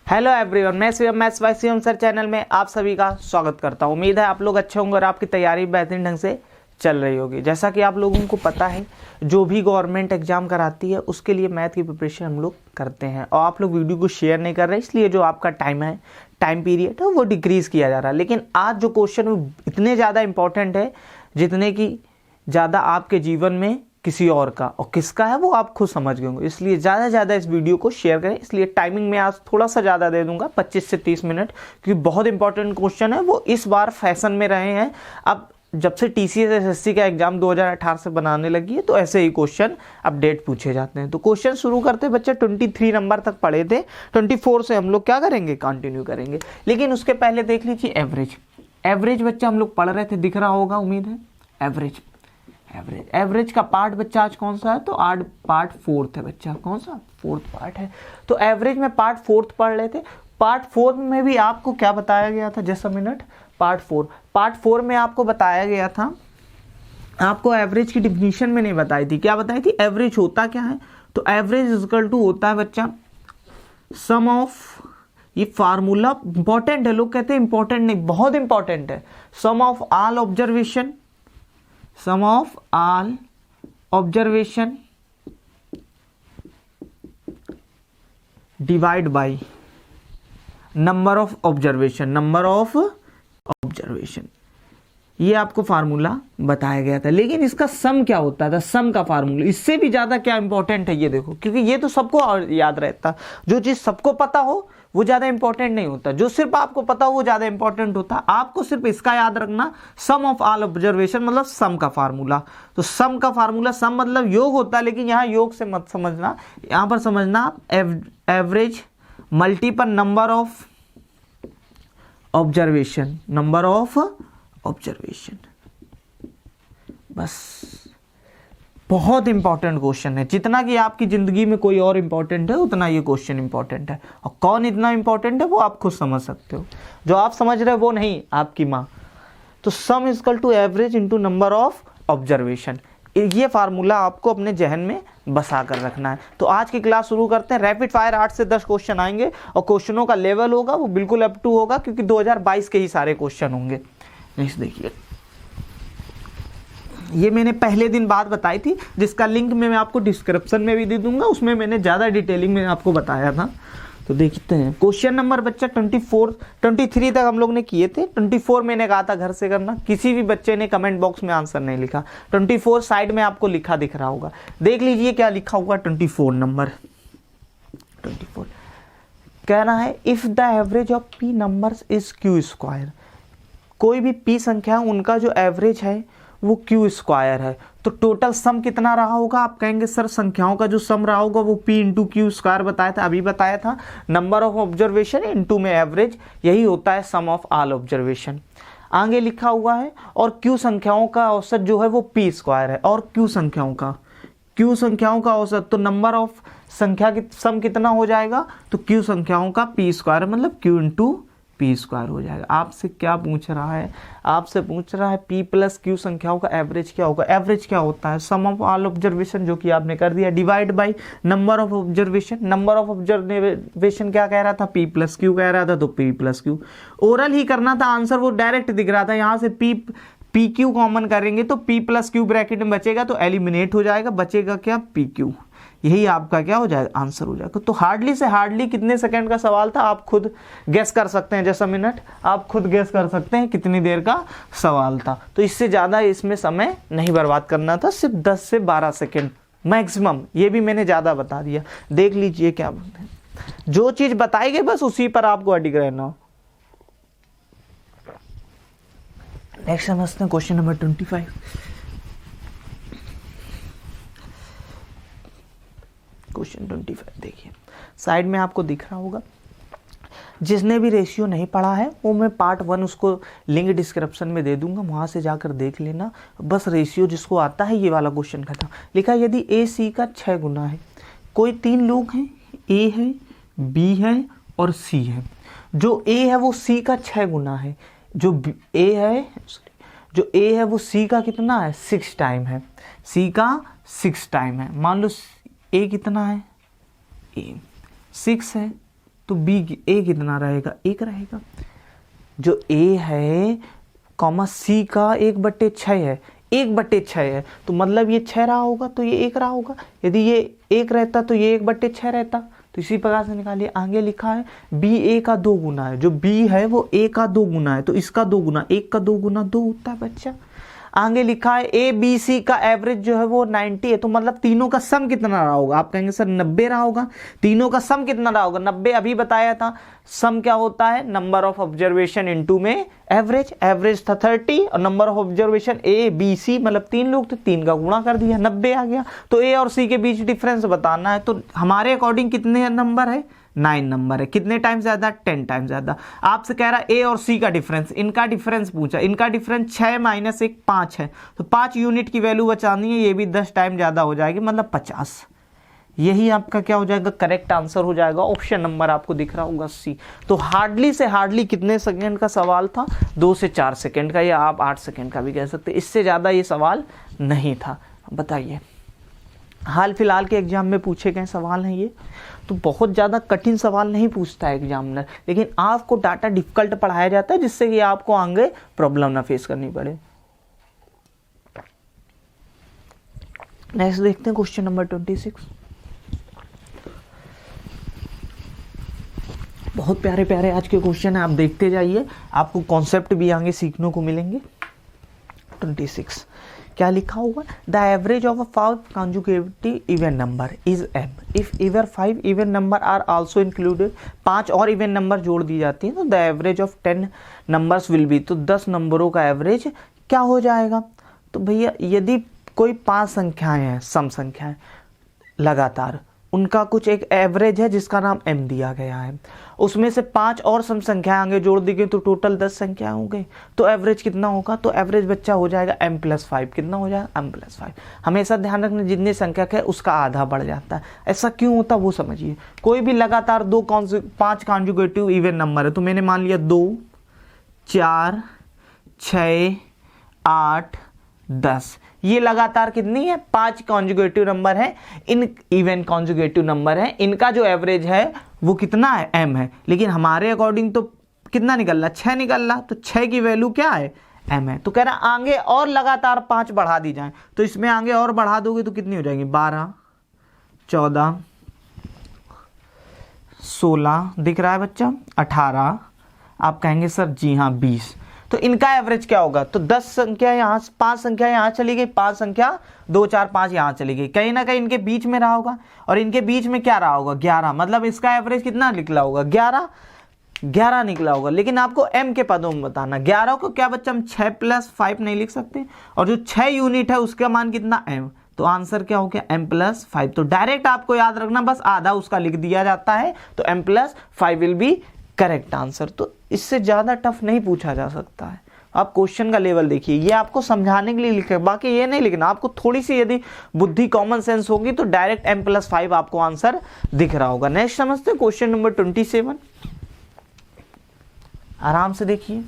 Hello everyone, मैं Shivam maths by Shivam sir channel में आप सभी का स्वागत करता हूं। उम्मीद है आप लोग अच्छे होंगे और आपकी तैयारी बेहतरीन ढंग से चल रही होगी। जैसा कि आप लोगों को पता है, जो भी गवर्नमेंट एग्जाम कराती है उसके लिए मैथ की प्रिपरेशन हम लोग करते हैं और आप लोग वीडियो को शेयर नहीं कर रहे, इसलिए जो आपका टाइम पीरियड है वो डिक्रीज़ किया जा रहा है। लेकिन आज जो क्वेश्चन इतने ज़्यादा इंपॉर्टेंट है जितने कि ज़्यादा आपके जीवन में किसी और का, और किसका है वो आप खुद समझ गए होंगे। इसलिए ज़्यादा से ज़्यादा इस वीडियो को शेयर करें। इसलिए टाइमिंग में आज थोड़ा सा ज़्यादा दे दूंगा, 25 से 30 मिनट, क्योंकि बहुत इंपॉर्टेंट क्वेश्चन है। वो इस बार फैशन में रहे हैं। अब जब से TCS SSC का एग्जाम 2018 से बनाने लगी है तो ऐसे ही क्वेश्चन अपडेट पूछे जाते हैं। तो क्वेश्चन शुरू करते हैं बच्चे। 23 नंबर तक पढ़े थे, 24 से हम लोग क्या करेंगे, कंटिन्यू करेंगे। लेकिन उसके पहले देख लीजिए एवरेज बच्चा हम लोग पढ़ रहे थे, दिख रहा होगा उम्मीद है। एवरेज का पार्ट बच्चा आज कौन सा है, तो आज पार्ट 4 है बच्चा। कौन सा, 4th पार्ट है। तो एवरेज में पार्ट 4 पढ़ लेते। पार्ट 4 में भी आपको क्या बताया गया था, जस्ट अ मिनट। पार्ट 4 में आपको बताया गया था, आपको एवरेज की डिफिनीशन में नहीं बताई थी। क्या बताई थी, एवरेज होता क्या है। तो एवरेज इक्वल टू होता है बच्चा सम ऑफ, ये फार्मूला इंपॉर्टेंट है। लोग कहते हैं इंपॉर्टेंट नहीं, बहुत इंपॉर्टेंट है। Sum of all observation divide by number of observation. ये आपको फार्मूला बताया गया था। लेकिन इसका सम क्या होता था, सम का फार्मूला इससे भी ज्यादा क्या इंपॉर्टेंट है ये देखो, क्योंकि ये तो सबको याद रहता। जो चीज सबको पता हो वो ज्यादा इंपॉर्टेंट नहीं होता, जो सिर्फ आपको पता हो वो ज्यादा इंपॉर्टेंट होता। आपको सिर्फ इसका याद रखना, सम ऑफ ऑल ऑब्जर्वेशन मतलब सम का फार्मूला। तो सम का फार्मूला, सम मतलब योग होता है, लेकिन यहाँ योग से मत समझना, यहां पर समझना average multiple number of observation, बस। बहुत इंपॉर्टेंट क्वेश्चन है। जितना कि आपकी जिंदगी में कोई और इंपॉर्टेंट है उतना ये क्वेश्चन इंपॉर्टेंट है। और कौन इतना इंपॉर्टेंट है वो आप खुद समझ सकते हो, जो आप समझ रहे हो वो नहीं, आपकी माँ। तो sum equal to average into number of observation, ये फार्मूला आपको अपने जहन में बसा कर रखना है। तो आज की क्लास शुरू करते हैं। रैपिड फायर 8 से 10 क्वेश्चन आएंगे और क्वेश्चनों का लेवल होगा वो बिल्कुल अप टू होगा, क्योंकि 2022 के ही सारे क्वेश्चन होंगे। नेक्स्ट देखिए, ये मैंने पहले दिन बात बताई थी, जिसका लिंक मैं आपको डिस्क्रिप्शन में भी दे दूंगा। उसमें मैंने ज़्यादा डिटेलिंग में आपको बताया था। तो देखते हैं क्वेश्चन नंबर बच्चा 23 तक हम लोग ने किए थे। 24 मैंने कहा था घर से करना। किसी भी बच्चे ने कमेंट बॉक्स में आंसर नहीं लिखा। 24 साइड में आपको लिखा दिख रहा होगा, देख लीजिए क्या लिखा हुआ। 24 नंबर 24 कह रहा है if the average of P numbers is Q square. कोई भी P संख्या उनका जो एवरेज है वो Q स्क्वायर है, तो टोटल सम कितना रहा होगा। आप कहेंगे सर संख्याओं का जो सम रहा होगा वो P इंटू Q स्क्वायर बताया था, अभी बताया था। नंबर ऑफ ऑब्जर्वेशन इंटू में एवरेज, यही होता है सम ऑफ ऑल ऑब्जर्वेशन। आगे लिखा हुआ है और Q संख्याओं का औसत जो है वो P स्क्वायर है, और Q संख्याओं का औसत, तो नंबर ऑफ संख्या की सम कितना हो जाएगा, तो Q संख्याओं का P स्क्वायर मतलब Q इंटू P स्क्वायर हो जाएगा। आपसे क्या पूछ रहा है, आपसे पूछ रहा है P प्लस Q संख्याओं का एवरेज क्या होगा। एवरेज क्या होता है, सम ऑफ ऑल ऑब्जर्वेशन, जो कि आपने कर दिया, divide by number of observation. Number of observation क्या कह रहा था, P प्लस Q कह रहा था, तो P प्लस Q। ओरल ही करना था, आंसर वो डायरेक्ट दिख रहा था। यहाँ से पी क्यू कॉमन करेंगे तो P प्लस Q ब्रैकेट में बचेगा, तो एलिमिनेट हो जाएगा, बचेगा क्या, PQ। यही आपका क्या हो जाएगा, आंसर हो जाएगा। तो हार्डली से हार्डली कितने सेकंड का सवाल था, आप खुद गेस कर सकते हैं। जैसा मिनट आप खुद गेस कर सकते हैं कितनी देर का सवाल था। तो इससे ज़्यादा इसमें समय नहीं बर्बाद करना था, सिर्फ 10 से 12 सेकंड मैक्सिमम। ये भी मैंने ज़्यादा बता दिया। देख लीजिए क्या बोलते हैं, जो चीज़ बताई गई बस उसी पर आपको अडिग रहना हो। नेक्स्ट समझते हैं क्वेश्चन नंबर 25। क्वेश्चन 25 देखिए, साइड में आपको दिख रहा होगा। जिसने भी रेशियो नहीं पढ़ा है वो मैं पार्ट 1 उसको लिंक डिस्क्रिप्शन में दे दूंगा, वहां से जाकर देख लेना। बस रेशियो जिसको आता है ये वाला क्वेश्चन खत्म। लिखा यदि AC का 6 गुना है, कोई 3 लोग हैं, A है, B है और C है। जो A है वो C का 6 गुना है, जो A है वो C का कितना है, 6 टाइम है। C का 6 टाइम है। मान लो A कितना है, A 6 है, तो बी ए कितना रहेगा, 1 रहेगा। जो ए है कॉमा सी का 1/6 है, 1/6 है, तो मतलब ये 6 रहा होगा तो ये 1 रहा होगा। यदि ये 1 रहता तो ये 1/6 रहता। तो इसी प्रकार से निकालिए। आगे लिखा है बी ए का 2 गुना है, जो बी है वो ए का 2 गुना है, तो इसका 2 गुना, 1 का 2 गुना 2 होता है बच्चा। आगे लिखा है ए बी सी का एवरेज जो है वो 90 है, तो मतलब तीनों का सम कितना रहा होगा। आप कहेंगे सर 90 रहा होगा। तीनों का सम कितना रहा होगा, 90 अभी बताया था। सम क्या होता है, नंबर ऑफ ऑब्जर्वेशन इनटू में एवरेज। एवरेज था 30 और number of observation A B C मतलब 3 लोग, तो 3 का गुणा कर दिया, 90 आ गया। तो ए और सी के बीच डिफरेंस बताना है, तो हमारे अकॉर्डिंग कितने नंबर है, 9 नंबर है। कितने टाइम ज्यादा, 10 टाइम ज्यादा। आपसे कह रहा है ए और सी का डिफरेंस, इनका डिफरेंस पूछा। इनका डिफरेंस 6 - 1 5 है, तो 5 यूनिट की वैल्यू बचानी है, ये भी 10 टाइम ज्यादा हो जाएगी, मतलब 50। यही आपका क्या हो जाएगा, करेक्ट आंसर हो जाएगा। ऑप्शन नंबर आपको दिख रहा होगा सी। तो हार्डली से हार्डली कितने सेकंड का सवाल था, 2 से 4 सेकंड का, या आप 8 सेकंड का भी कह सकते। इससे ज्यादा ये सवाल नहीं था। बताइए, हाल फिलहाल के एग्जाम में पूछे गए सवाल हैं ये, तो बहुत ज़्यादा कठिन सवाल नहीं पूछता है एग्जामिनर, लेकिन आपको डाटा डिफिकल्ट पढ़ाया जाता है जिससे कि आपको आगे प्रॉब्लम ना फेस करनी पड़े। नेक्स्ट देखते हैं क्वेश्चन नंबर 26। बहुत प्यारे प्यारे आज के क्वेश्चन है, आप देखते जाइए, आपको कॉन्सेप्ट भी आगे सीखने को मिलेंगे। 26 क्या लिखा हुआ, the average of a 5 consecutive even number is m if ever 5 even number are also included. 5 और इवन नंबर जोड़ दी जाती है, तो the average of 10 numbers will be, तो 10 नंबरों का एवरेज क्या हो जाएगा। तो भैया यदि कोई 5 संख्याएं हैं, सम संख्याएं लगातार, उनका कुछ एक एवरेज है जिसका नाम m दिया गया है, उसमें से 5 और सम संख्याएं आगे जोड़ दी गई तो टोटल 10 संख्याएं हो गई, तो एवरेज कितना होगा, तो एवरेज बच्चा हो जाएगा m+5। कितना हो जाएगा, m+5। हमेशा ध्यान रखना जितनी संख्या है उसका आधा बढ़ जाता है। ऐसा क्यों होता है वो समझिए। कोई भी लगातार 5 कॉन्जुगेटिव इवन नंबर है, तो मैंने मान लिया 2 4 6 8 10, ये लगातार कितनी है, 5 कॉन्जुगेटिव नंबर है, इन इवन कॉन्जुगेटिव नंबर है, इनका जो एवरेज है वो कितना है, m है। लेकिन हमारे अकॉर्डिंग तो कितना निकल रहा, 6 निकल रहा, तो 6 की वैल्यू क्या है, m है। तो कह रहा आगे और लगातार 5 बढ़ा दी जाए, तो इसमें आगे और बढ़ा दोगे तो कितनी हो जाएगी, 12 14 16 दिख रहा है बच्चा, 18। आप कहेंगे सर जी हाँ 20। तो इनका एवरेज क्या होगा, तो 10 संख्या यहाँ, 5 संख्या यहाँ चली गई, 5 संख्या 2 4 5 यहाँ चली गई, कहीं ना कहीं इनके बीच में रहा होगा, और इनके बीच में क्या रहा होगा, 11। मतलब इसका एवरेज कितना निकला होगा, 11 निकला होगा। लेकिन आपको m के पदों में बताना, 11 को क्या बच्चा हम 6+5 नहीं लिख सकते, और जो 6 यूनिट है उसका मान कितना m, तो आंसर क्या हो गया m+5। तो डायरेक्ट आपको याद रखना, बस आधा उसका लिख दिया जाता है, तो m+5 will be correct answer. तो इससे ज्यादा टफ नहीं पूछा जा सकता है। आप क्वेश्चन का लेवल देखिए, ये आपको समझाने के लिए लिखे, बाकी ये नहीं लिखना। आपको थोड़ी सी यदि बुद्धि कॉमन सेंस होगी तो डायरेक्ट m+5 आपको आंसर दिख रहा होगा। नेक्स्ट समझते हैं क्वेश्चन नंबर 27, आराम से देखिए।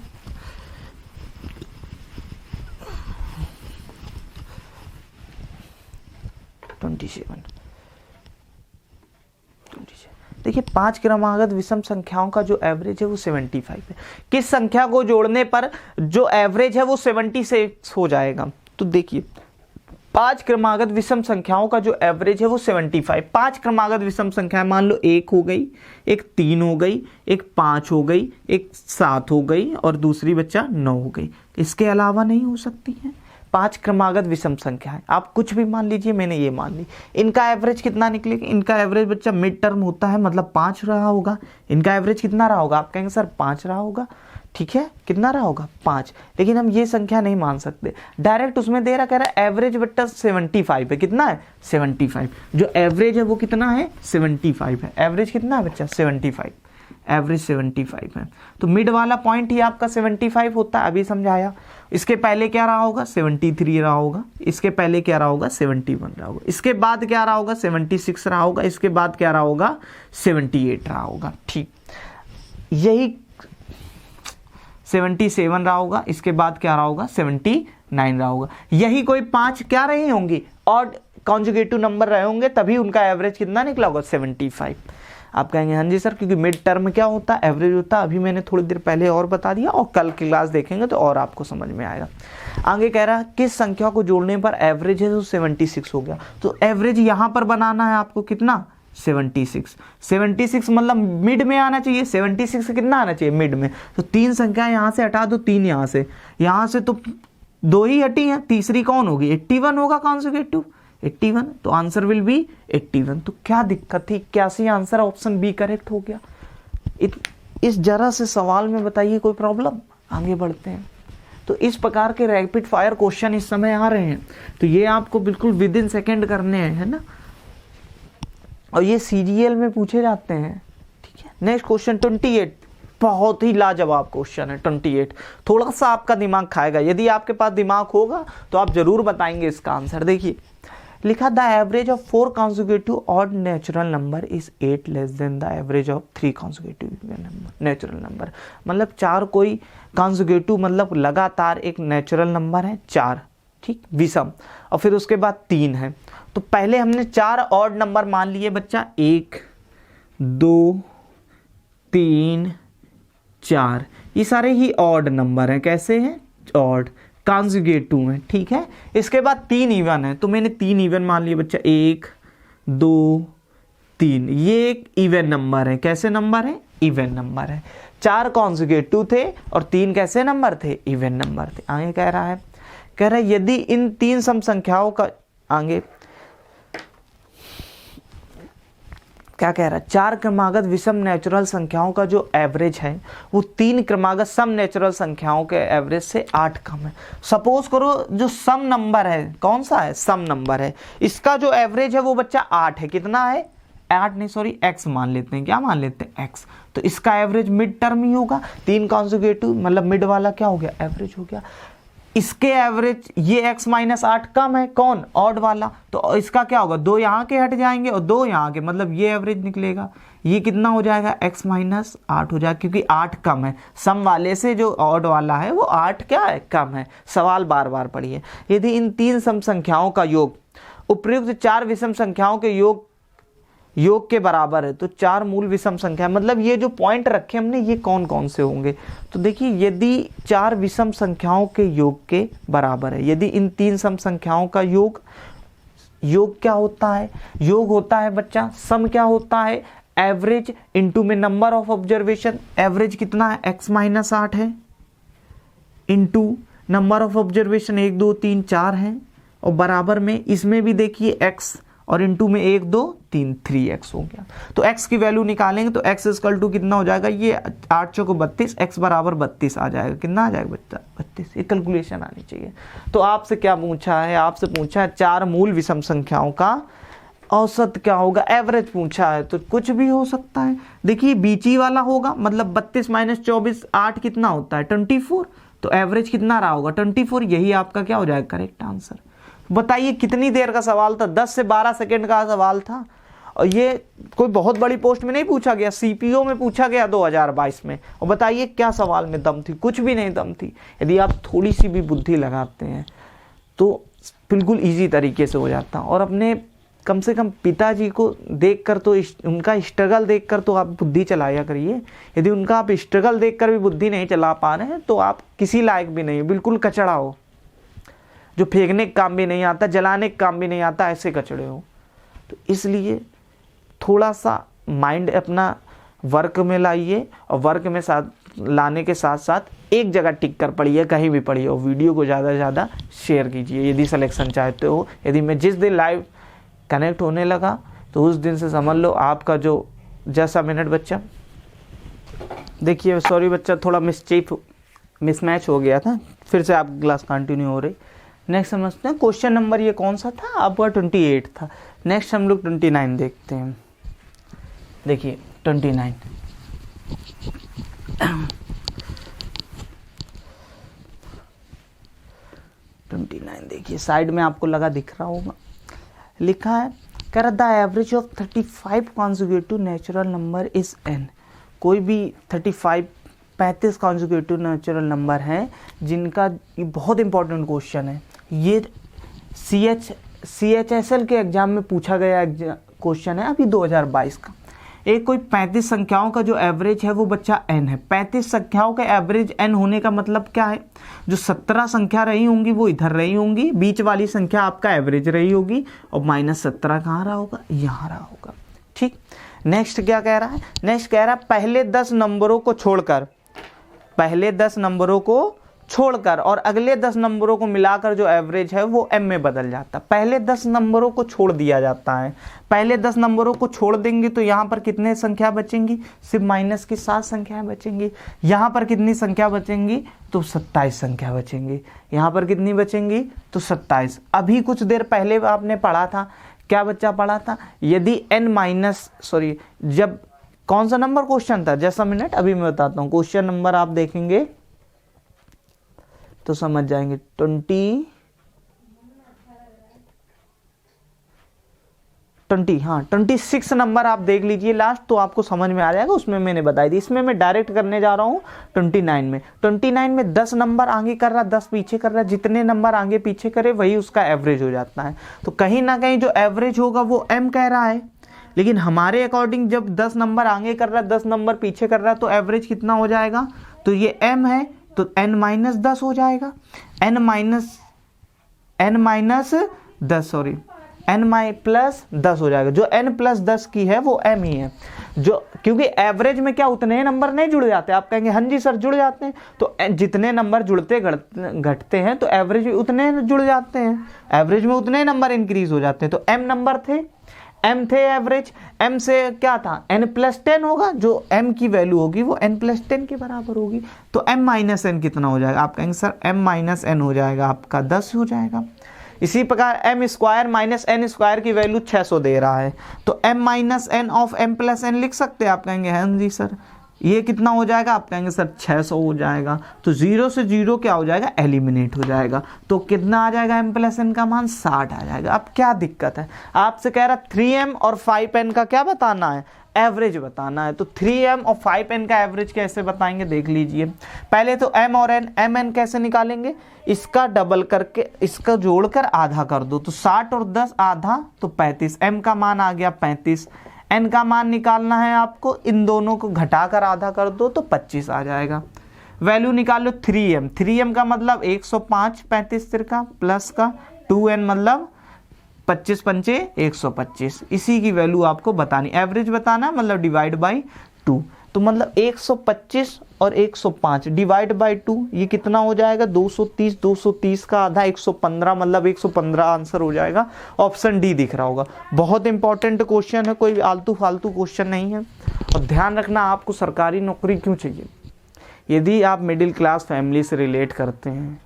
देखिए 5 क्रमागत विषम संख्याओं का जो एवरेज है वो 75 है। किस संख्या को जोड़ने पर जो एवरेज है वो 76 हो जाएगा, तो देखिए 5 क्रमागत विषम संख्याओं का जो एवरेज है वो 75। 5 क्रमागत विषम संख्या मान लो 1 हो गई, एक 3 हो गई, एक 5 हो गई, एक 7 हो गई, और दूसरी बच्चा 9 हो गई। इसके अलावा नहीं हो सकती है। 5 क्रमागत विषम संख्या है, आप कुछ भी मान लीजिए, मैंने ये मान ली। इनका एवरेज कितना निकलेगा, इनका एवरेज बच्चा मिड टर्म होता है, मतलब 5 रहा होगा। इनका एवरेज कितना रहा होगा, आप कहेंगे सर 5 रहा होगा, ठीक है, कितना रहा होगा 5। लेकिन हम ये संख्या नहीं मान सकते, डायरेक्ट उसमें दे रहा, कह रहा है एवरेज बट्टा 75 है। कितना है 75, जो एवरेज है वो कितना है 75 है। एवरेज कितना है बच्चा 75, एवरेज 75 है। तो मिड वाला पॉइंट ही आपका 75 होता है, अभी समझाया। इसके पहले क्या रहा होगा 73 रहा होगा, इसके पहले क्या रहा होगा 71 रहा होगा, इसके बाद क्या रहा होगा 76 रहा होगा, इसके बाद क्या रहा होगा 78 रहा होगा, ठीक। यही 77 रहा होगा, इसके बाद क्या रहा होगा 79 रहा होगा। यही कोई 5 क्या रही होंगी, ऑड कॉन्जुगेटिव नंबर रहे होंगे, तभी उनका एवरेज कितना निकला होगा 75। आप कहेंगे हाँ जी सर, क्योंकि मिड टर्म क्या होता है, एवरेज होता है। अभी मैंने थोड़ी देर पहले और बता दिया, और कल की क्लास देखेंगे तो और आपको समझ में आएगा। आगे कह रहा है किस संख्या को जोड़ने पर एवरेज है, तो 76 हो गया। तो एवरेज यहाँ पर बनाना है आपको कितना, 76 मतलब मिड में आना चाहिए। 76 से कितना आना चाहिए, मिड में। तो 3 संख्या यहाँ से हटा दो, 3 यहाँ से तो 2 ही हटी हैं, तीसरी कौन होगी, 81 होगा कॉन्जुगेटिव 81, तो आंसर विल बी 81। तो क्या दिक्कत थी, 81 आंसर, ऑप्शन बी करेक्ट हो गया। इस जरा से सवाल में बताइए कोई प्रॉब्लम। आगे बढ़ते हैं। तो इस प्रकार के रैपिड फायर क्वेश्चन इस समय आ रहे हैं, तो ये आपको बिल्कुल विद इन सेकेंड करने हैं, है ना, और ये सीजीएल में पूछे जाते हैं। ठीक है, नेक्स्ट क्वेश्चन 28, बहुत ही लाजवाब क्वेश्चन है 28। थोड़ा सा आपका दिमाग खाएगा, यदि आपके पास दिमाग होगा तो आप जरूर बताएंगे इसका आंसर। देखिए लिखा, the average of 4 conjugative odd natural number is 8 less than the average of 3 conjugative natural number. मतलब 4 कोई कॉन्जुगेटिव मतलब लगातार एक नेचुरल नंबर है 4, ठीक, विषम, और फिर उसके बाद 3 है। तो पहले हमने 4 ऑड नंबर मान लिए बच्चा, 1 2 3 4, ये सारे ही ऑड नंबर हैं। कैसे हैं, ऑड, कॉन्जुगेटिव है। ठीक है, इसके बाद 3 इवन है, तो मैंने 3 इवन मान लिए बच्चा, 1 2 3, ये एक इवन नंबर है। कैसे नंबर है, इवन नंबर है। 4 कॉन्जुगेटिव थे और 3 कैसे नंबर थे, इवन नंबर थे। आगे कह रहा है यदि इन 3 सम संख्याओं का, आगे क्या कह रहा है, 4 क्रमागत विषम नेचुरल संख्याओं का जो एवरेज है वो 3 क्रमागत सम नेचुरल संख्याओं के एवरेज से 8 कम है। सपोज करो जो सम नंबर है, कौन सा है, सम नंबर है, इसका जो एवरेज है वो बच्चा 8 है। कितना है, 8 नहीं सॉरी x मान लेते हैं। क्या मान लेते हैं, x। तो इसका एवरेज मिड टर्म ही होगा। 3 कॉन्जुगेटिव मतलब मिड वाला क्या हो गया, एवरेज हो गया। इसके एवरेज ये x माइनस 8 कम है, कौन, ऑड वाला, तो इसका क्या होगा, 2 यहाँ के हट जाएंगे और 2 यहाँ के, मतलब ये एवरेज निकलेगा। ये कितना हो जाएगा, x माइनस 8 हो जाएगा, क्योंकि 8 कम है। सम वाले से जो ऑड वाला है वो 8 क्या है, कम है। सवाल बार बार पढ़िए। यदि इन 3 सम संख्याओं का योग उपयुक्त 4 विषम संख्याओं के योग के बराबर है, तो 4 मूल विषम संख्या, मतलब ये जो पॉइंट रखे हमने ये कौन कौन से होंगे। तो देखिए यदि 4 विषम संख्याओं के योग के बराबर है, यदि इन 3 सम संख्याओं का योग क्या होता है, योग होता है बच्चा, सम क्या होता है, एवरेज इनटू में नंबर ऑफ ऑब्जर्वेशन। एवरेज कितना है, x माइनस 8 है, इनटू नंबर ऑफ ऑब्जर्वेशन 1 2 3 4 है, और बराबर में इसमें भी देखिए x, और इनटू में 1 2 3 3x हो गया। तो x की वैल्यू निकालेंगे तो x इक्वल टू कितना हो जाएगा, ये 8 चौको 32, x बराबर 32 आ जाएगा। कितना आ जाएगा बच्चा, 32। ये कैलकुलेशन आनी चाहिए। तो आपसे क्या पूछा है, आपसे पूछा है 4 मूल विषम संख्याओं का औसत क्या होगा, एवरेज पूछा है, तो कुछ भी हो सकता है। देखिए बीची वाला होगा, मतलब 32 माइनस 24 8 कितना होता है, 24। तो एवरेज कितना रहा होगा, 24। यही आपका क्या हो जाएगा, करेक्ट आंसर। बताइए कितनी देर का सवाल था, 10 से 12 सेकंड का सवाल था, और ये कोई बहुत बड़ी पोस्ट में नहीं पूछा गया, सीपीओ में पूछा गया 2022 में। और बताइए क्या सवाल में दम थी, कुछ भी नहीं दम थी। यदि आप थोड़ी सी भी बुद्धि लगाते हैं तो बिल्कुल इजी तरीके से हो जाता। और अपने कम से कम पिताजी को देखकर, तो उनका स्ट्रगल देखकर तो आप बुद्धि चलाया करिए। यदि उनका आप स्ट्रगल देखकर भी बुद्धि नहीं चला पा रहे हैं तो आप किसी लायक भी नहीं, बिल्कुल कचड़ा हो, जो फेंकने का काम भी नहीं आता, जलाने का काम भी नहीं आता, ऐसे कचड़े हो। तो इसलिए थोड़ा सा माइंड अपना वर्क में लाइए, और वर्क में साथ लाने के साथ साथ एक जगह टिक कर पढ़िए, कहीं भी पढ़िए, और वीडियो को ज़्यादा से ज़्यादा शेयर कीजिए यदि सिलेक्शन चाहते हो। यदि मैं जिस दिन लाइव कनेक्ट होने लगा तो उस दिन से समझ लो आपका जो जैसा मिनट बच्चा, देखिए सॉरी बच्चा, थोड़ा मिसमैच हो गया था, फिर से आप क्लास कंटिन्यू हो रही। नेक्स्ट समझते हैं क्वेश्चन नंबर, ये कौन सा था आपका, 28 था। नेक्स्ट हम लोग 29 देखते हैं। देखिए 29 देखिए साइड में आपको लगा दिख रहा होगा, लिखा है कर the average of 35 conjugative natural number is n। कोई भी 35 कॉन्जुगेटिव नेचुरल नंबर हैं जिनका, ये बहुत इंपॉर्टेंट क्वेश्चन है, ये CHSL के एग्जाम में पूछा गया क्वेश्चन है अभी 2022 का। एक कोई 35 संख्याओं का जो एवरेज है वो बच्चा n है। 35 संख्याओं का एवरेज n होने का मतलब क्या है, जो 17 संख्या रही होंगी वो इधर रही होंगी, बीच वाली संख्या आपका एवरेज रही होगी, और -17 कहाँ रहा होगा, यहाँ रहा होगा। ठीक, नेक्स्ट क्या कह रहा है, नेक्स्ट कह रहा है पहले 10 नंबरों को छोड़कर, पहले 10 नंबरों को छोड़कर और अगले 10 नंबरों को मिलाकर जो एवरेज है वो m में बदल जाता है। पहले 10 नंबरों को छोड़ दिया जाता है, पहले 10 नंबरों को छोड़ देंगे तो यहाँ पर कितने संख्या बचेंगी, सिर्फ माइनस की 7 संख्याएं बचेंगी। यहाँ पर कितनी संख्या बचेंगी, तो 27 संख्या बचेंगी। यहाँ पर कितनी बचेंगी, तो 27। अभी कुछ देर पहले आपने पढ़ा था, क्या बच्चा पढ़ा था, यदि जब कौन सा नंबर क्वेश्चन था, जैसा मिनट अभी मैं बताता हूँ, क्वेश्चन नंबर आप देखेंगे तो समझ जाएंगे। 26 नंबर आप देख लीजिए लास्ट, तो आपको समझ में आ जाएगा। उसमें मैंने बताई थी, इसमें मैं डायरेक्ट करने जा रहा हूँ 29 में। 29 में 10 नंबर आगे कर रहा, 10 पीछे कर रहा, जितने नंबर आगे पीछे करे वही उसका एवरेज हो जाता है। तो कहीं ना कहीं जो एवरेज होगा वो m कह रहा है, लेकिन हमारे अकॉर्डिंग जब 10 नंबर आगे कर रहा है, 10 नंबर पीछे कर रहा है, तो एवरेज कितना हो जाएगा, तो ये m है तो n-10 हो जाएगा, n+10 हो जाएगा। जो n+10 की है वो m ही है, जो क्योंकि एवरेज में क्या उतने नंबर नहीं जुड़ जाते। आप कहेंगे हाँ जी सर जुड़ जाते हैं, तो जितने नंबर जुड़ते घटते हैं तो एवरेज में उतने जुड़ जाते हैं, एवरेज में उतने नंबर इंक्रीज हो जाते हैं। तो m नंबर थे, m थे एवरेज, m से क्या था, n+10 होगा, जो m की वैल्यू होगी वो n+10 के बराबर होगी। तो m-n कितना हो जाएगा, आप कहेंगे सर m-n हो जाएगा आपका 10 हो जाएगा। इसी प्रकार m² - n² की वैल्यू 600 दे रहा है, तो m-n ऑफ m+n लिख सकते हैं। आप कहेंगे हाँ जी सर, ये कितना हो जाएगा, आप कहेंगे सर 600 हो जाएगा। तो 0 से 0 क्या हो जाएगा, एलिमिनेट हो जाएगा। तो कितना आ जाएगा, m+n का मान 60 आ जाएगा। अब क्या दिक्कत है, आपसे कह रहा 3m और 5n का क्या बताना है, एवरेज बताना है। तो 3m और 5n का एवरेज कैसे बताएंगे, देख लीजिए। पहले तो m और n, mn कैसे निकालेंगे, इसका डबल करके इसका जोड़कर आधा कर दो, तो 60 और 10 आधा तो 35, m का मान आ गया 35। n का मान निकालना है आपको, इन दोनों को घटाकर आधा कर दो तो 25 आ जाएगा। वैल्यू निकालो 3m का मतलब 105, 35 तिरका प्लस का 2n मतलब 25 पंचे 125। इसी की वैल्यू आपको बतानी, एवरेज बताना मतलब डिवाइड बाई 2। तो मतलब 125 और 105 डिवाइड बाई 2, ये कितना हो जाएगा 230, 230 का आधा 115 मतलब 115 आंसर हो जाएगा। ऑप्शन डी दिख रहा होगा। बहुत इंपॉर्टेंट क्वेश्चन है, कोई आलतू फालतू क्वेश्चन नहीं है। और ध्यान रखना, आपको सरकारी नौकरी क्यों चाहिए, यदि आप मिडिल क्लास फैमिली से रिलेट करते हैं,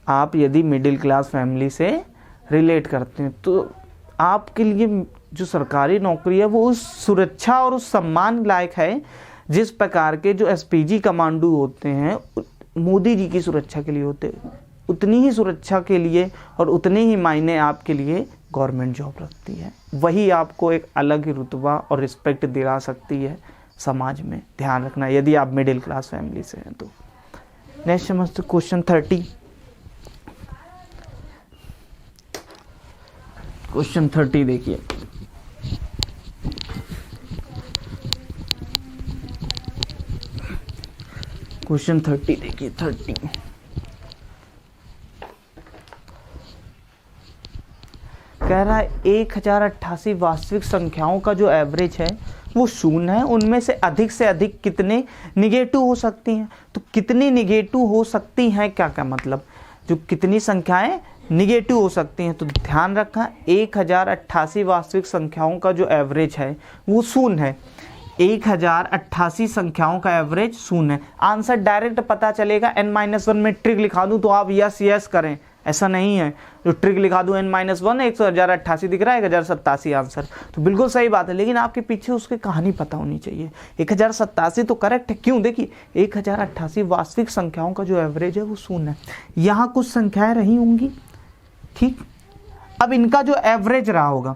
आप यदि मिडिल क्लास फैमिली से रिलेट करते हैं तो आपके लिए जो सरकारी नौकरी है वो उस सुरक्षा और उस सम्मान लायक है जिस प्रकार के जो एसपीजी कमांडो होते हैं मोदी जी की सुरक्षा के लिए होते हैं। उतनी ही सुरक्षा के लिए और उतने ही मायने आपके लिए गवर्नमेंट जॉब रखती है। वही आपको एक अलग ही रुतबा और रिस्पेक्ट दिला सकती है समाज में। ध्यान रखना यदि आप मिडिल क्लास फैमिली से हैं तो। नेक्स्ट समझते क्वेश्चन 30। क्वेश्चन 30 देखिए, क्वेश्चन 30 देखिए 30 कह रहा है 1088 वास्तविक संख्याओं का जो एवरेज है वो शून्य है। उनमें से अधिक कितने निगेटिव हो सकती हैं। तो कितनी निगेटिव हो सकती हैं, क्या क्या मतलब, जो कितनी संख्याएं निगेटिव हो सकती हैं। तो ध्यान रखना 1088 वास्तविक संख्याओं का जो एवरेज है वो शून्य है। 1088 संख्याओं का एवरेज शून्य है। आंसर डायरेक्ट पता चलेगा। n-1 में ट्रिक लिखा दूं तो आप यस करें, ऐसा नहीं है जो ट्रिक लिखा दूं n-1 1088 दिख रहा है 1087 आंसर, तो बिल्कुल सही बात है, लेकिन आपके पीछे उसकी कहानी पता होनी चाहिए। 1087 तो करेक्ट है, क्यों, देखिए 1088 वास्तविक संख्याओं का जो एवरेज है वो शून्य है। यहाँ कुछ संख्याएं रही होंगी, ठीक। अब इनका जो एवरेज रहा होगा,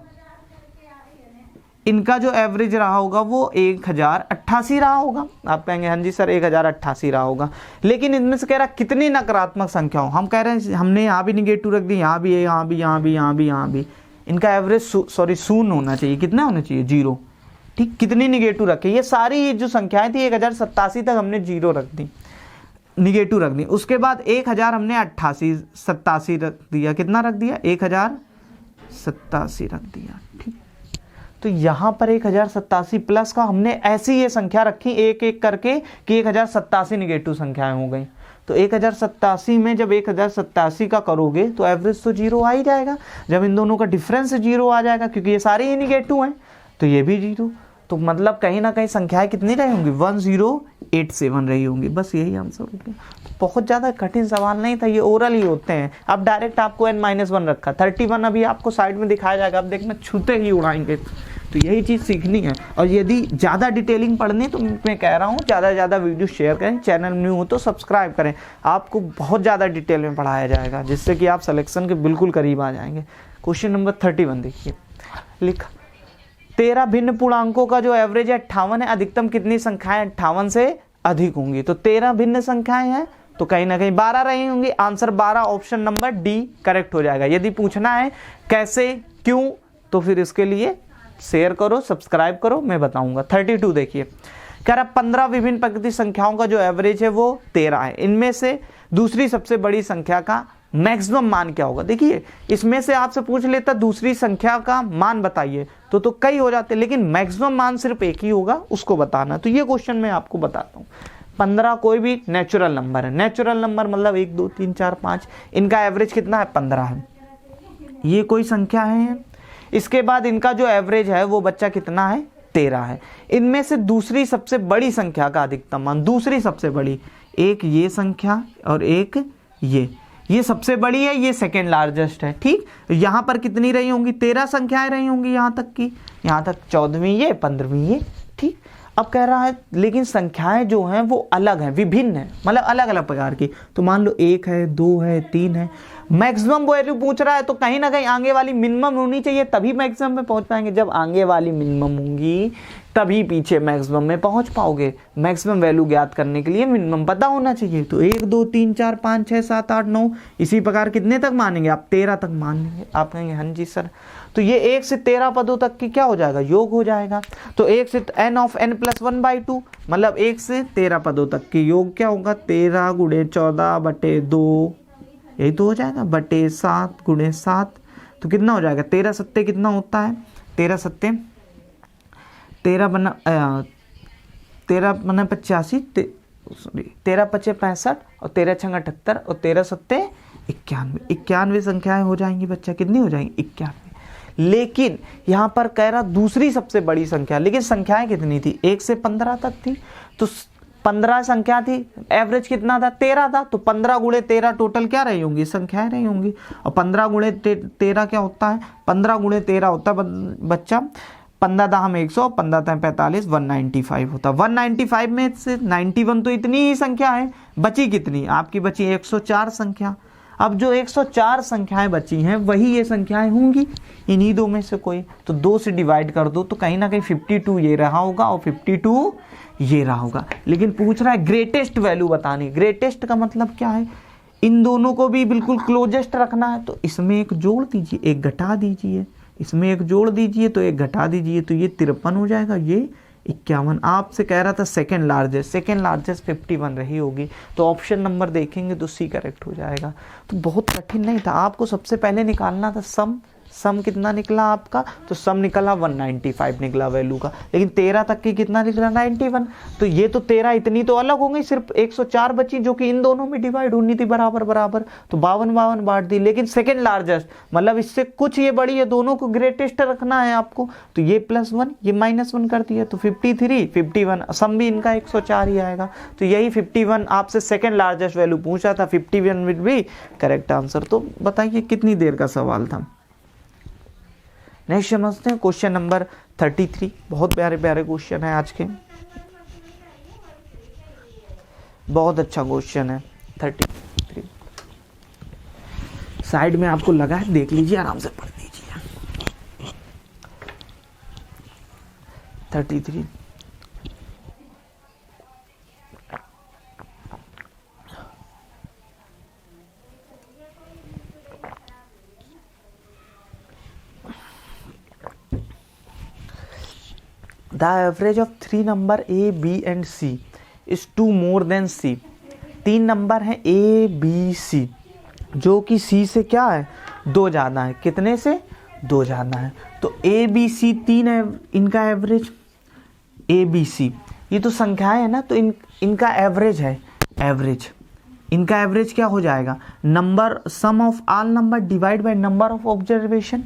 इनका जो एवरेज रहा होगा वो 1088 रहा होगा। आप कहेंगे हाँ जी सर 1088 रहा होगा, लेकिन इनमें से कह रहा कितनी नकारात्मक संख्याओं, हम कह रहे हैं हमने यहाँ भी निगेटिव रख दी, यहाँ भी है, यहाँ भी, यहाँ भी, यहाँ भी, यहाँ भी। इनका एवरेज शून्य होना चाहिए। कितना होना चाहिए, 0। ठीक, कितनी निगेटिव रखे, ये सारी जो संख्याएं थी 1087 तक हमने जीरो रख दी, निगेटिव रख दी। उसके बाद 1000 हमने 87 रख दिया, कितना रख दिया 1087 रख दिया। ठीक, तो यहाँ पर 1087 प्लस का हमने ऐसी ये संख्या रखी एक एक करके कि 1087 निगेटिव संख्याएं हो गई। तो 1087 में जब 1087 का करोगे तो एवरेज तो जीरो आ ही जाएगा, जब इन दोनों का डिफरेंस जीरो आ जाएगा क्योंकि ये सारे ही निगेटिव हैं तो ये भी जीरो, तो मतलब कहीं ना कहीं संख्याएं कितनी रही होंगी 1087 रही होंगी। बस यही आंसर हो गया। बहुत ज़्यादा कठिन सवाल नहीं था, ये ओरल ही होते हैं। अब डायरेक्ट आपको n-1 रखा, 31 अभी आपको साइड में दिखाया जाएगा, अब देखना छूते ही उड़ाएंगे। तो यही चीज़ सीखनी है। और यदि ज़्यादा डिटेलिंग पढ़नी तो मैं कह रहा हूँ ज़्यादा से ज़्यादा वीडियो शेयर करें, चैनल न्यू हो तो सब्सक्राइब करें, आपको बहुत ज़्यादा डिटेल में पढ़ाया जाएगा जिससे कि आप सिलेक्शन के बिल्कुल करीब आ जाएंगे। क्वेश्चन नंबर 31 देखिए, लिखा 13 भिन्न पूर्णांकों का जो एवरेज है 58 है, अधिकतम कितनी संख्याएं 58 से अधिक होंगी। तो 13 भिन्न संख्याएं हैं तो कहीं ना कहीं 12 रही होंगी, answer 12 option number D correct हो जाएगा। यदि पूछना है कैसे क्यों तो फिर इसके लिए शेयर करो, सब्सक्राइब करो, मैं बताऊंगा। 32 देखिए, कह रहा 15 विभिन्न प्राकृतिक संख्याओं का जो एवरेज है वो 13 है, इनमें से दूसरी सबसे बड़ी संख्या का मैक्सिमम मान क्या होगा। देखिए इसमें से आपसे पूछ लेता दूसरी संख्या का मान बताइए तो कई हो जाते, लेकिन मैक्सिमम मान सिर्फ एक ही होगा, उसको बताना। तो ये क्वेश्चन मैं आपको बताता हूँ। 15 कोई भी नेचुरल नंबर है, नेचुरल नंबर मतलब 1 2 3 4 5, इनका एवरेज कितना है 15 है, ये कोई संख्या है। इसके बाद इनका जो एवरेज है वो बच्चा कितना है 13 है। इनमें से दूसरी सबसे बड़ी संख्या का अधिकतम मान, दूसरी सबसे बड़ी, एक ये संख्या और एक ये सबसे बड़ी है, ये सेकेंड लार्जेस्ट है। ठीक, यहाँ पर कितनी रही होंगी 13 संख्याएं रही होंगी यहाँ तक की, यहाँ तक 14वीं ये 15वीं ये। ठीक, अब कह रहा है लेकिन संख्याएं जो हैं वो अलग हैं, विभिन्न हैं, मतलब अलग अलग प्रकार की। तो मान लो 1 है 2 है 3 है, मैक्सिमम वैल्यू पूछ रहा है तो कहीं ना कहीं आगे वाली मिनिमम होनी चाहिए तभी मैक्सिमम में पहुंच पाएंगे। जब आगे वाली मिनिमम होंगी तभी पीछे मैक्सिमम में पहुंच पाओगे। मैक्सिमम वैल्यू ज्ञात करने के लिए मिनिमम पता होना चाहिए। तो 1 2 3 4 5 6 7 8 9 इसी प्रकार कितने तक मानेंगे आप 13 तक मान लेंगे। आप कहेंगे हाँ जी सर, तो ये 1 से 13 पदों तक की क्या हो जाएगा योग हो जाएगा। तो 1 से n ऑफ n + 1/2 मतलब 1 से 13 पदों तक की योग क्या होगा 13 × 14/2, यही तो हो जाएगा, बटे 7 × 7 तो कितना हो जाएगा 13 सत्ते कितना होता है 13 सत्ते 13 बना 85, सॉरी 13 × 5 = 65 और 13 × 6 = 78 और 13 सत्ते 91 संख्याएं हो जाएंगी बच्चा, कितनी हो जाएंगी 91। लेकिन यहाँ पर कह रहा दूसरी सबसे बड़ी संख्या, लेकिन संख्याएं कितनी थी 1 से 15 तक थी, तो 15 संख्या थी, एवरेज कितना था 13 था, तो 15 × 13 टोटल क्या रही होंगी संख्याएं रही होंगी। और 15 × 13 क्या होता है 15 × 13 होता है बच्चा 15 दाम 100, 15 दाम 45, 195 होता है। 195 में से 91 तो इतनी ही संख्या है, बची कितनी आपकी बची 104 संख्या। अब जो 104 संख्याएं बची हैं वही ये संख्याएं होंगी, इन्हीं दो में से कोई, तो 2 से डिवाइड कर दो तो कहीं ना कहीं 52 ये रहा होगा और 52 ये रहा होगा। लेकिन पूछ रहा है ग्रेटेस्ट वैल्यू बतानी। ग्रेटेस्ट का मतलब क्या है, इन दोनों को भी बिल्कुल क्लोजेस्ट रखना है, तो इसमें एक जोड़ दीजिए एक घटा दीजिए, इसमें एक जोड़ दीजिए तो एक घटा दीजिए, तो ये 53 हो जाएगा, ये 51। आपसे कह रहा था सेकेंड लार्जेस्ट 51 रही होगी, तो ऑप्शन नंबर देखेंगे तो सी करेक्ट हो जाएगा। तो बहुत कठिन नहीं था, आपको सबसे पहले निकालना था सम कितना निकला आपका, तो सम निकला 195 निकला वैल्यू का, लेकिन 13 तक की कितना निकला 91। तो ये तो 13 इतनी तो अलग हो गई, सिर्फ 104 बची जो कि इन दोनों में डिवाइड होनी थी बराबर, तो 52 बांट दी। लेकिन सेकेंड लार्जेस्ट मतलब इससे कुछ ये बड़ी है, दोनों को ग्रेटेस्ट रखना है आपको, तो ये +1 ये -1 कर दिया, तो 53 51 सम भी इनका 104 ही आएगा। तो यही 51 आपसे सेकेंड लार्जेस्ट वैल्यू पूछा था, 51 विल बी करेक्ट आंसर। तो बताइए कितनी देर का सवाल था। नेक्स्ट समझते हैं क्वेश्चन नंबर 33। बहुत प्यारे प्यारे क्वेश्चन है आज के, बहुत अच्छा क्वेश्चन है 33। साइड में आपको लगा है, देख लीजिए आराम से पढ़ लीजिए। 33 33 the average of 3 number A B and C is 2 more than C. 3 number हैं ए बी सी जो कि सी से क्या है 2 ज़्यादा है। कितने से 2 ज़्यादा है। तो ए बी सी 3 है इनका एवरेज। ए बी सी ये तो संख्याएं है ना, तो इनका एवरेज है। एवरेज इनका एवरेज क्या हो जाएगा, number sum of all number divide by number of observation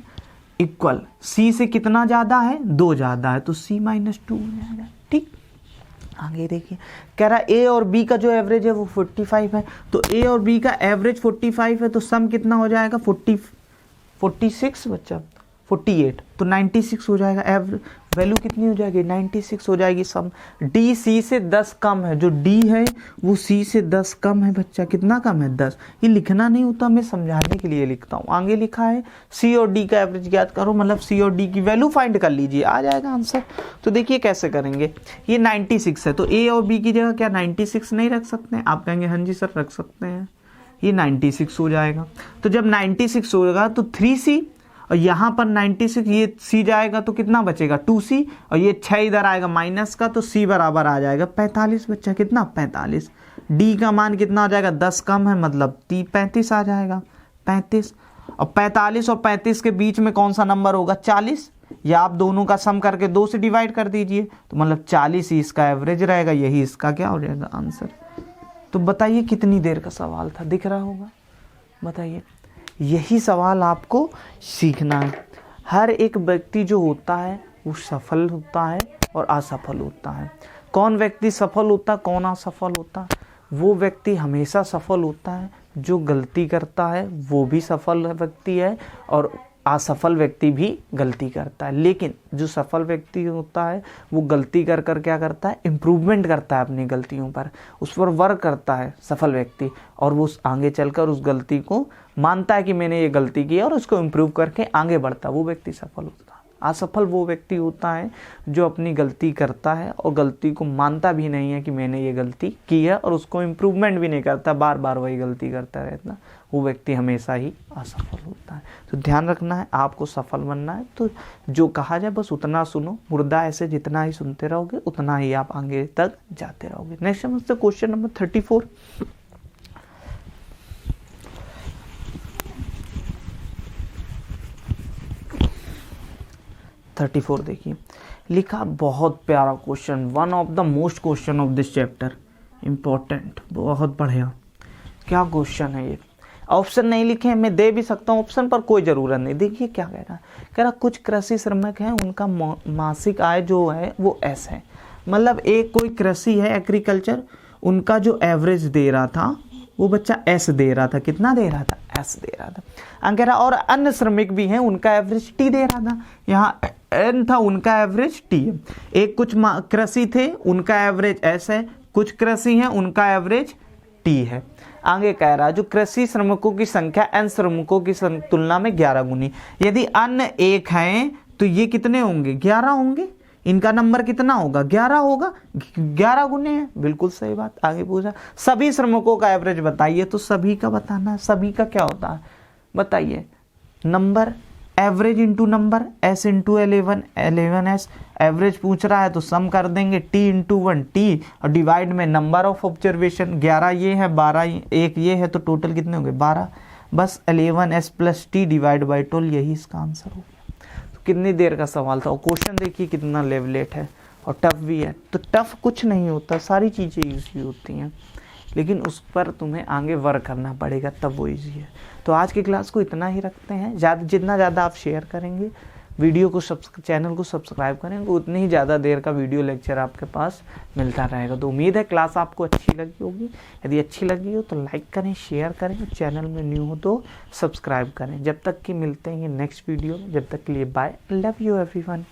equal C से कितना ज़्यादा है 2 ज़्यादा है, तो सी माइनस 2 हो जाएगा। ठीक, आगे देखिए कह रहा ए और बी का जो एवरेज है वो 45 है। तो ए और बी का एवरेज 45 है तो सम कितना हो जाएगा 46 बच्चा 48, तो 96 हो जाएगा। एवरेज वैल्यू कितनी हो जाएगी 96 हो जाएगी सम। डी सी से 10 कम है, जो डी है वो सी से 10 कम है बच्चा। कितना कम है 10। ये लिखना नहीं होता, मैं समझाने के लिए लिखता हूँ। आगे लिखा है सी और डी का एवरेज ज्ञात करो, मतलब सी और डी की वैल्यू फाइंड कर लीजिए, आ जाएगा आंसर। तो देखिए कैसे करेंगे। ये 96 है तो ए और बी की जगह क्या 96 नहीं रख सकते हैं? आप कहेंगे हाँ जी सर रख सकते हैं। ये 96 हो जाएगा। तो जब 96 होगा तो 3C और यहाँ पर 96 ये सी जाएगा तो कितना बचेगा 2C और ये 6 इधर आएगा माइनस का, तो सी बराबर आ जाएगा 45 बच्चा। कितना 45। डी का मान कितना आ जाएगा 10 कम है, मतलब 35 आ जाएगा 35। और 45 और 35 के बीच में कौन सा नंबर होगा 40, या आप दोनों का सम करके 2 से डिवाइड कर दीजिए, तो मतलब 40 ही इसका एवरेज रहेगा। यही इसका क्या हो जाएगा आंसर। तो बताइए कितनी देर का सवाल था, दिख रहा होगा, बताइए। यही सवाल आपको सीखना है। हर एक व्यक्ति जो होता है वो सफल होता है और असफल होता है। कौन व्यक्ति सफल होता है, कौन असफल होता है? वो व्यक्ति हमेशा सफल होता है जो गलती करता है, वो भी सफल व्यक्ति है, और असफल व्यक्ति भी गलती करता है। लेकिन जो सफल व्यक्ति होता है वो गलती कर कर क्या करता है, इम्प्रूवमेंट करता है अपनी गलतियों पर, उस पर वर्क करता है सफल व्यक्ति, और वो आगे चलकर उस गलती को मानता है कि मैंने ये गलती की है और उसको इम्प्रूव करके आगे बढ़ता है, वो व्यक्ति सफल होता है। असफल वो व्यक्ति होता है जो अपनी गलती करता है और गलती को मानता भी नहीं है कि मैंने ये गलती की है, और उसको इम्प्रूवमेंट भी नहीं करता, बार बार वही गलती करता रहता, वो व्यक्ति हमेशा ही असफल होता है। तो ध्यान रखना है, आपको सफल बनना है तो जो कहा जाए बस उतना सुनो। मुर्दा ऐसे जितना ही सुनते रहोगे उतना ही आप आगे तक जाते रहोगे। नेक्स्ट समझते क्वेश्चन नंबर 34। देखिए लिखा, बहुत प्यारा question, one of the most question of this chapter, important, बहुत बढ़िया। क्या क्वेश्चन है ये? ऑप्शन नहीं लिखे हैं, मैं दे भी सकता हूँ ऑप्शन पर, कोई ज़रूरत नहीं। देखिए क्या कह रहा कुछ कृषि श्रमिक हैं, उनका मासिक आय जो है वो एस है। मतलब एक कोई कृषि है एग्रीकल्चर, उनका जो एवरेज दे रहा था वो बच्चा एस दे रहा था। कितना दे रहा था? एस दे रहा था। कह रहा और अन्य श्रमिक भी हैं, उनका एवरेज टी दे रहा था। यहाँ एन था, उनका एवरेज टी है। एक कुछ कृषि थे, उनका एवरेज एस है, कुछ कृषि हैं उनका एवरेज टी है। आगे कह रहा जो कृषि श्रमिकों की संख्या एन श्रमिकों की तुलना में 11 गुनी। यदि अन्य एक हैं तो ये कितने होंगे? 11 होंगे। इनका नंबर कितना होगा? 11 होगा। 11 गुने हैं, बिल्कुल सही बात। आगे पूछा सभी श्रमिकों का एवरेज बताइए, तो सभी का बताना है। सभी का क्या होता है बताइए? Number average into number, S into 11 S. Average पूछ रहा है तो सम कर देंगे, टी इंटू 1 टी, और डिवाइड में नंबर ऑफ ऑब्जर्वेशन। 11 ये है, 12 एक ये है, तो टोटल कितने हो गए? 12। बस 11 S plus T divide by 12, यही इसका आंसर हो गया। तो कितनी देर का सवाल था, और क्वेश्चन देखिए कितना लेवलेट है और टफ भी है। तो टफ कुछ नहीं होता, सारी चीज़ें ईजी होती हैं, लेकिन उस पर तुम्हें आगे वर्क करना पड़ेगा, तब वो ईजी है। तो आज की क्लास को इतना ही रखते हैं। जितना ज़्यादा आप शेयर करेंगे, वीडियो को चैनल को सब्सक्राइब करेंगे, उतनी ही ज़्यादा देर का वीडियो लेक्चर आपके पास मिलता रहेगा। तो उम्मीद है क्लास आपको अच्छी लगी होगी। यदि अच्छी लगी हो तो लाइक करें, शेयर करें, चैनल में न्यू हो तो सब्सक्राइब करें। जब तक कि मिलते हैं नेक्स्ट वीडियो में, जब तक के लिए बाय, लव यू एवरीवन।